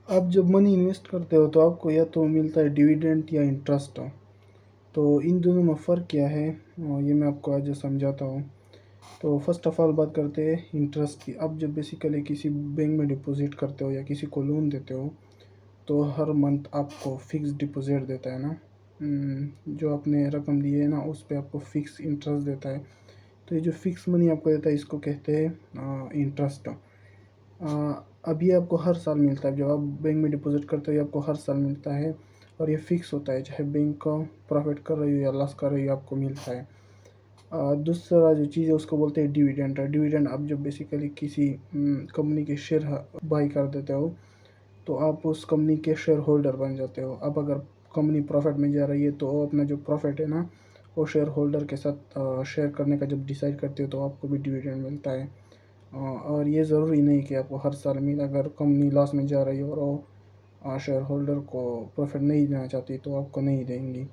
आप जब money invest करते हो तो आपको या तो मिलता है डिविडेंड या इंटरेस्ट। तो इन दोनों में फ़र्क क्या है, ये मैं आपको आज समझाता हूँ। तो फर्स्ट ऑफ ऑल बात करते हैं इंटरेस्ट की। आप जब बेसिकली किसी बैंक में डिपॉजिट करते हो या किसी को लोन देते हो तो हर मंथ आपको फिक्स डिपॉजिट देता है ना। जो आपने रकम दी है ना उस पे आपको फिक्स इंटरेस्ट देता है। तो ये जो फिक्स मनी आपको देता है इसको कहते हैं इंटरेस्ट। अब ये आपको हर साल मिलता है। जब आप बैंक में डिपॉजिट करते हो ये आपको हर साल मिलता है और ये फिक्स होता है, चाहे बैंक का प्रॉफिट कर रही हो या लॉस कर रही हो आपको मिलता है। दूसरा जो चीज़ है उसको बोलते हैं डिविडेंड। डिविडेंड आप जब बेसिकली किसी कंपनी के शेयर बाई कर देते हो तो आप उस कंपनी के शेयर होल्डर बन जाते हो। अब अगर कंपनी प्रॉफिट में जा रही है तो वो अपना जो प्रॉफिट है ना वो शेयर होल्डर के साथ शेयर करने का जब डिसाइड करते हो तो आपको भी डिविडेंड मिलता है। और ये ज़रूरी नहीं कि आपको हर साल मिले। अगर कंपनी लॉस में जा रही है और वो शेयर होल्डर को प्रॉफिट नहीं देना चाहती तो आपको नहीं देंगी।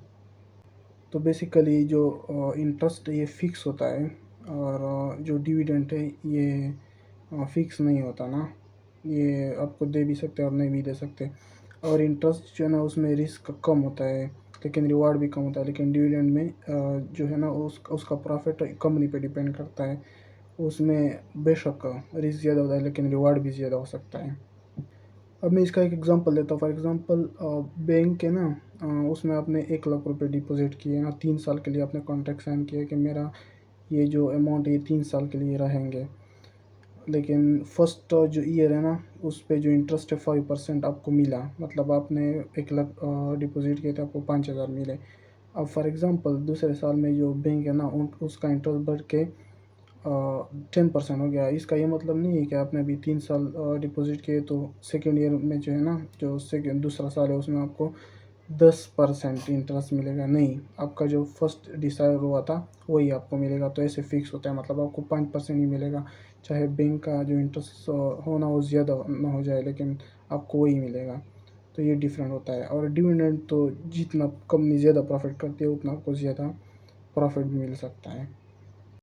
तो बेसिकली जो इंटरेस्ट है ये फ़िक्स होता है और जो डिविडेंड है ये फ़िक्स नहीं होता ना। ये आपको दे भी सकते हैं और नहीं भी दे सकते। और इंटरेस्ट जो है ना उसमें रिस्क कम होता है लेकिन रिवार्ड भी कम होता है। लेकिन डिविडेंड में जो है ना उसका प्रॉफिट कंपनी पे डिपेंड करता है। उसमें बेशक रिस्क ज़्यादा होता है लेकिन रिवार्ड भी ज़्यादा हो सकता है। अब मैं इसका एक एग्जांपल देता हूँ। फॉर एग्जांपल बैंक है ना, उसमें आपने 1 लाख रुपए डिपॉजिट किए ना, 3 साल के लिए आपने कॉन्ट्रैक्ट साइन किया कि मेरा ये जो अमाउंट है ये 3 साल के लिए रहेंगे। लेकिन फर्स्ट जो ईयर है ना उस पे जो इंटरेस्ट है 5% आपको मिला। मतलब आपने 1 लाख डिपॉजिट किए थे, आपको 5,000 मिले। अब फॉर एग्जांपल दूसरे साल में जो बैंक है ना उसका इंटरेस्ट बढ़ के 10% हो गया। इसका ये मतलब नहीं है कि आपने अभी 3 साल डिपॉजिट किए तो सेकेंड ईयर में जो है ना जो सेकेंड दूसरा साल है उसमें आपको 10% इंटरेस्ट मिलेगा। नहीं, आपका जो फर्स्ट डिसाइड हुआ था वही आपको मिलेगा। तो ऐसे फिक्स होता है, मतलब आपको 5% ही मिलेगा। चाहे बैंक का जो इंटरेस्ट होना वो ज़्यादा ना हो जाए लेकिन आपको वही मिलेगा। तो ये डिफरेंट होता है। और डिविडेंड तो जितना कंपनी ज़्यादा प्रॉफिट करती है उतना आपको ज़्यादा प्रॉफिट भी मिल सकता है।